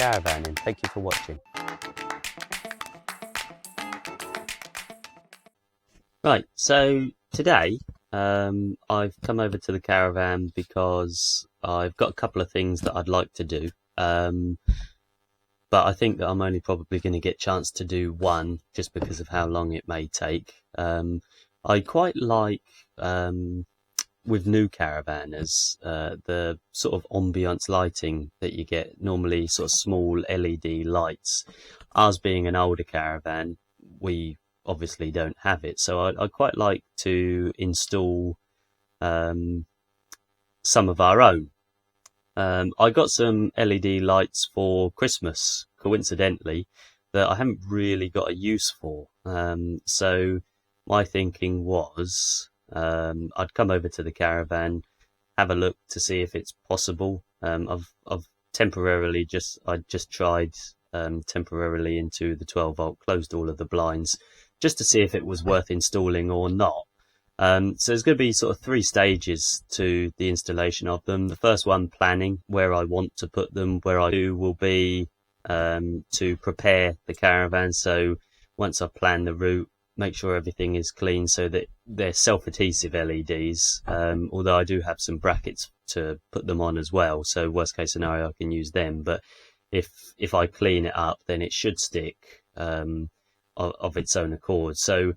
caravanning. Thank you for watching. Right, so today I've come over to the caravan because I've got a couple of things that I'd like to do. But I think that I'm only probably going to get a chance to do one just because of how long it may take. I quite like, with new caravanners, the sort of ambience lighting that you get, normally sort of small LED lights. Ours being an older caravan, we obviously don't have it. So I quite like to install some of our own. I got some LED lights for Christmas, coincidentally, that I haven't really got a use for. So my thinking was I'd come over to the caravan, have a look to see if it's possible. I've temporarily I just tried temporarily into the 12 volt, closed all of the blinds just to see if it was worth installing or not. So there's going to be sort of 3 stages to the installation of them. The first one, planning where I want to put them. Where I do will be to prepare the caravan. So once I plan the route, make sure everything is clean so that they're self-adhesive LEDs. Although I do have some brackets to put them on as well. So worst case scenario, I can use them. But if I clean it up, then it should stick of its own accord. So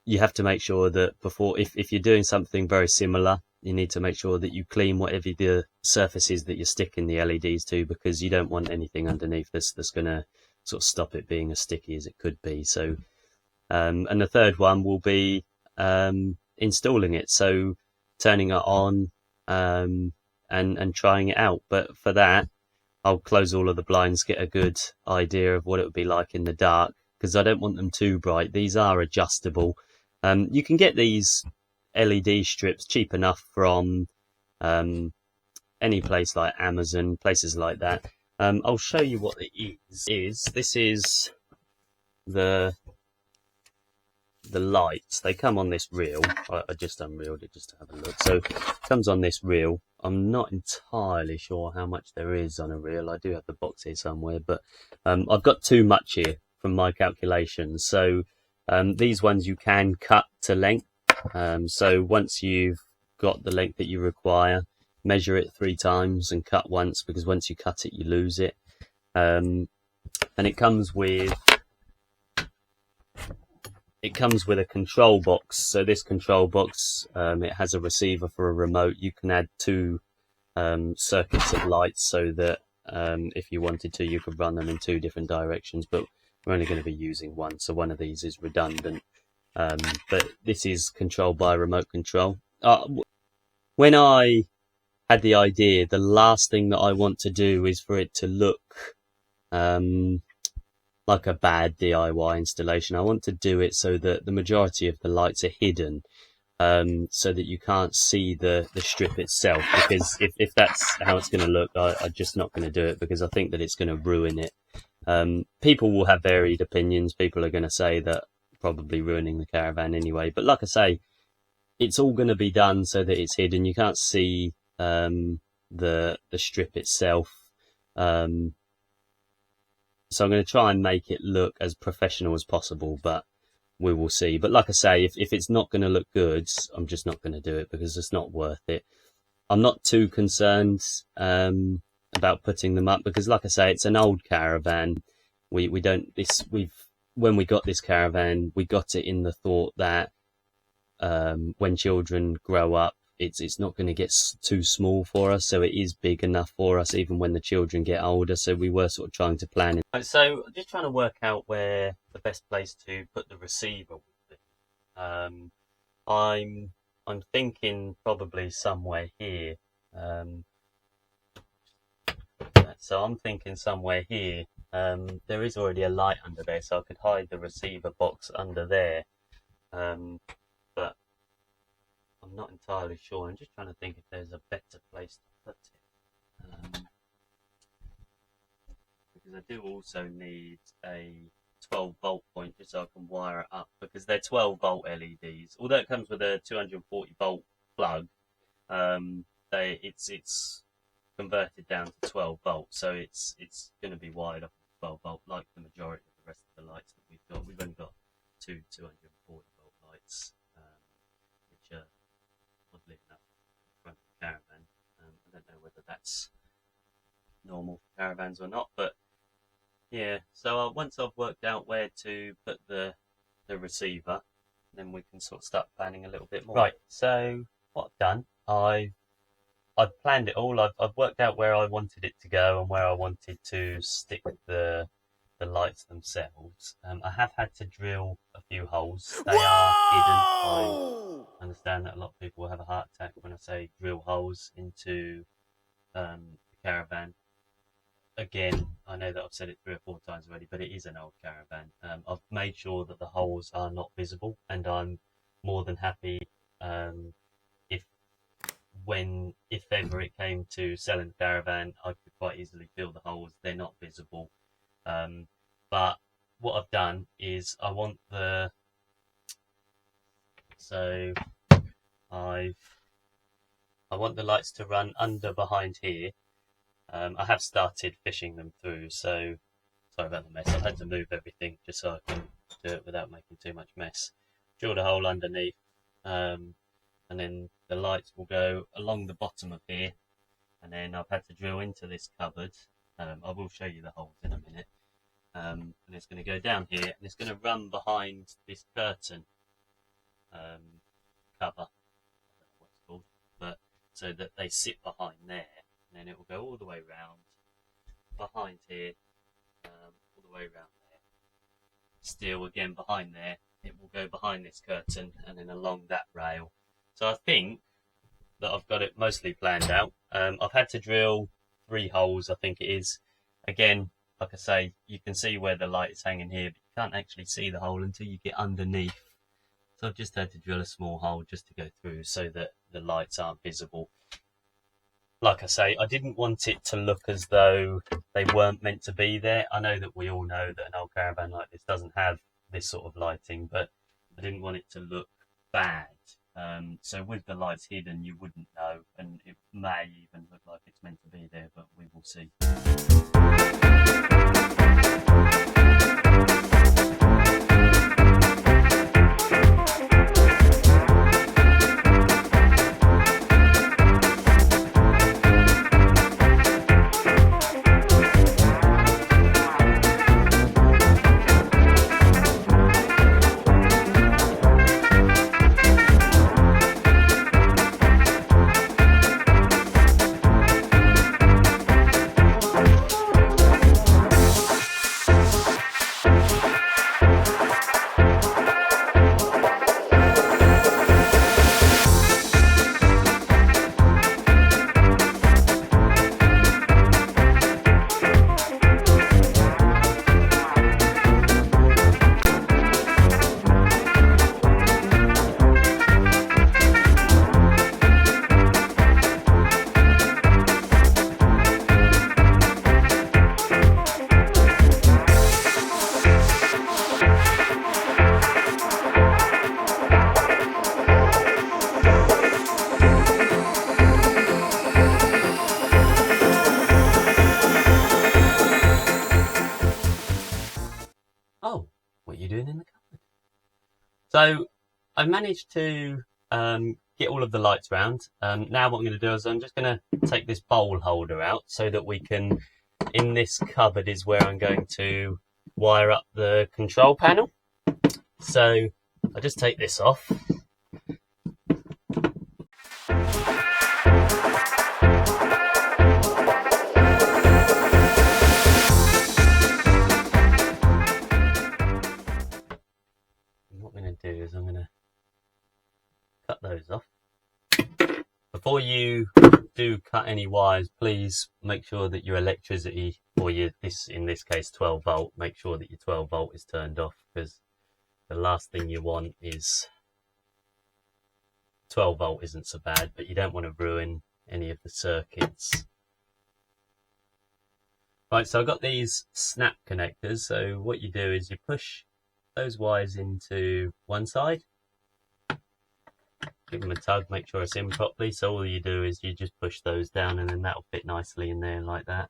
you have to make sure that before, if you're doing something very similar, you need to make sure that you clean whatever the surfaces that you're sticking the LEDs to, because you don't want anything underneath this that's going to sort of stop it being as sticky as it could be. So, and the third one will be installing it, so turning it on and trying it out. But for that, I'll close all of the blinds, get a good idea of what it would be like in the dark, because I don't want them too bright. These are adjustable. You can get these LED strips cheap enough from any place like Amazon, places like that. I'll show you what it is. This is the lights. They come on this reel. I just unreeled it just to have a look. So it comes on this reel. I'm not entirely sure how much there is on a reel. I do have the box here somewhere, but I've got too much here from my calculations. So these ones you can cut to length. So once you've got the length that you require, measure it 3 times and cut once, because once you cut it, you lose it. And it comes with a control box. So this control box, it has a receiver for a remote. You can add 2 circuits of lights so that if you wanted to, you could run them in 2 different directions, but we're only going to be using one, so one of these is redundant. But this is controlled by remote control. When I had the idea, the last thing that I want to do is for it to look like a bad DIY installation. I want to do it so that the majority of the lights are hidden, so that you can't see the strip itself, because if that's how it's going to look, I'm just not going to do it, because I think that it's going to ruin it. People will have varied opinions. People are going to say that probably ruining the caravan anyway, but like I say, it's all going to be done so that it's hidden. You can't see the strip itself. So I'm going to try and make it look as professional as possible, but we will see. But like I say, if it's not going to look good, I'm just not going to do it, because it's not worth it. I'm not too concerned about putting them up, because like I say, it's an old caravan. When we got this caravan, we got it in the thought that when children grow up, it's not going to get too small for us, so it is big enough for us even when the children get older. So we were sort of trying to plan it. So I'm just trying to work out where the best place to put the receiver would be. I'm thinking probably somewhere here. So I'm thinking somewhere here. There is already a light under there, so I could hide the receiver box under there. But I'm not entirely sure. I'm just trying to think if there's a better place to put it. Because I do also need a 12 volt point just so I can wire it up, because they're 12 volt LEDs. Although it comes with a 240 volt plug, it's converted down to 12 volts, so it's going to be wired up at 12 volt like the majority of the rest of the lights that we've got. We've only got two 240 volt lights, which are oddly enough in front of the caravan. I don't know whether that's normal for caravans or not, but yeah. So once I've worked out where to put the receiver, then we can sort of start planning a little bit more. Right. So what I've done, I've planned it all. I've worked out where I wanted it to go and where I wanted to stick the lights themselves. I have had to drill a few holes. They are hidden. I understand that a lot of people will have a heart attack when I say drill holes into the caravan. Again, I know that I've said it 3 or 4 times already, but it is an old caravan. I've made sure that the holes are not visible, and I'm more than happy if ever it came to selling the caravan, I could quite easily fill the holes. They're not visible. But what I've done is I want the lights to run under behind here. I have started fishing them through, so sorry about the mess. I've had to move everything just so I can do it without making too much mess. Drilled a hole underneath, and then the lights will go along the bottom of here, and then I've had to drill into this cupboard. I will show you the holes in a minute. And it's going to go down here, and it's going to run behind this curtain cover. I don't know what it's called, but so that they sit behind there, and then it will go all the way round behind here, all the way round there. Still, again behind there, it will go behind this curtain, and then along that rail. So I think that I've got it mostly planned out. I've had to drill 3 holes, I think it is. Again, like I say, you can see where the light is hanging here, but you can't actually see the hole until you get underneath. So I've just had to drill a small hole just to go through so that the lights aren't visible. Like I say, I didn't want it to look as though they weren't meant to be there. I know that we all know that an old caravan like this doesn't have this sort of lighting, but I didn't want it to look bad. So with the lights hidden, you wouldn't know, and it may even look like it's meant to be there, but we will see. Oh, what are you doing in the cupboard? So I've managed to get all of the lights round. Now what I'm going to do is I'm just going to take this bowl holder out so that we can, in this cupboard is where I'm going to wire up the control panel. So I'll just take this off. What I'm going to do is I'm going to cut those off. Before you do cut any wires, please make sure that your electricity, or in this case 12 volt, make sure that your 12 volt is turned off, because the last thing you want is 12 volt isn't so bad, but you don't want to ruin any of the circuits. Right, so I've got these snap connectors. So what you do is you push those wires into one side, give them a tug, make sure it's in properly. So all you do is you just push those down and then that'll fit nicely in there like that.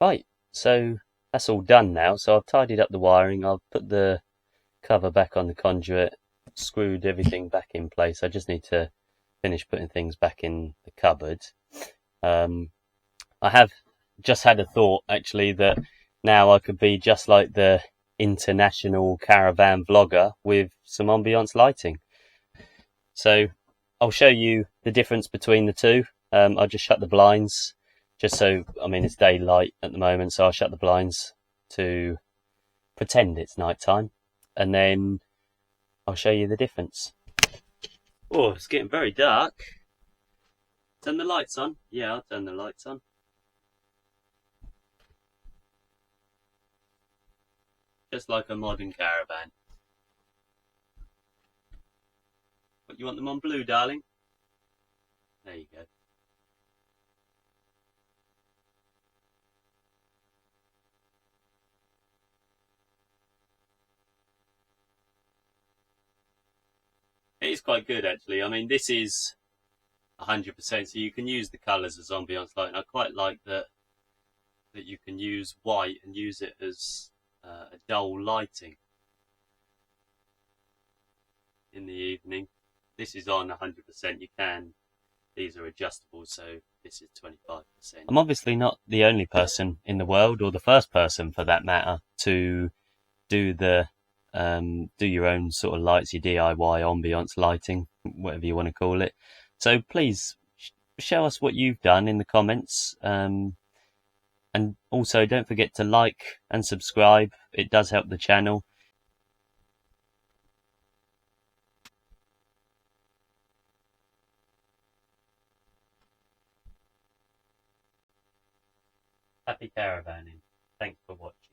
Right, so that's all done now. So I've tidied up the wiring, I've put the cover back on the conduit, screwed everything back in place. I just need to finish putting things back in the cupboard. I have just had a thought actually that now I could be just like the international caravan vlogger with some ambiance lighting. So I'll show you the difference between the two. I'll just shut the blinds just so, I mean, it's daylight at the moment, so I'll shut the blinds to pretend it's nighttime, and then I'll show you the difference. Oh, it's getting very dark. Turn the lights on. Yeah, I'll turn the lights on. Just like a modern caravan. What, you want them on blue, darling? There you go. It is quite good actually. I mean, this is 100%, so you can use the colours as ambiance lighting. I quite like that you can use white and use it as a dull lighting in the evening. This is on 100%. You can, these are adjustable, so this is 25%. I'm obviously not the only person in the world, or the first person for that matter, to do the do your own sort of lights, your DIY ambiance lighting, whatever you want to call it. So please show us what you've done in the comments, and also don't forget to like and subscribe. It does help the channel. Happy caravanning. Thanks for watching.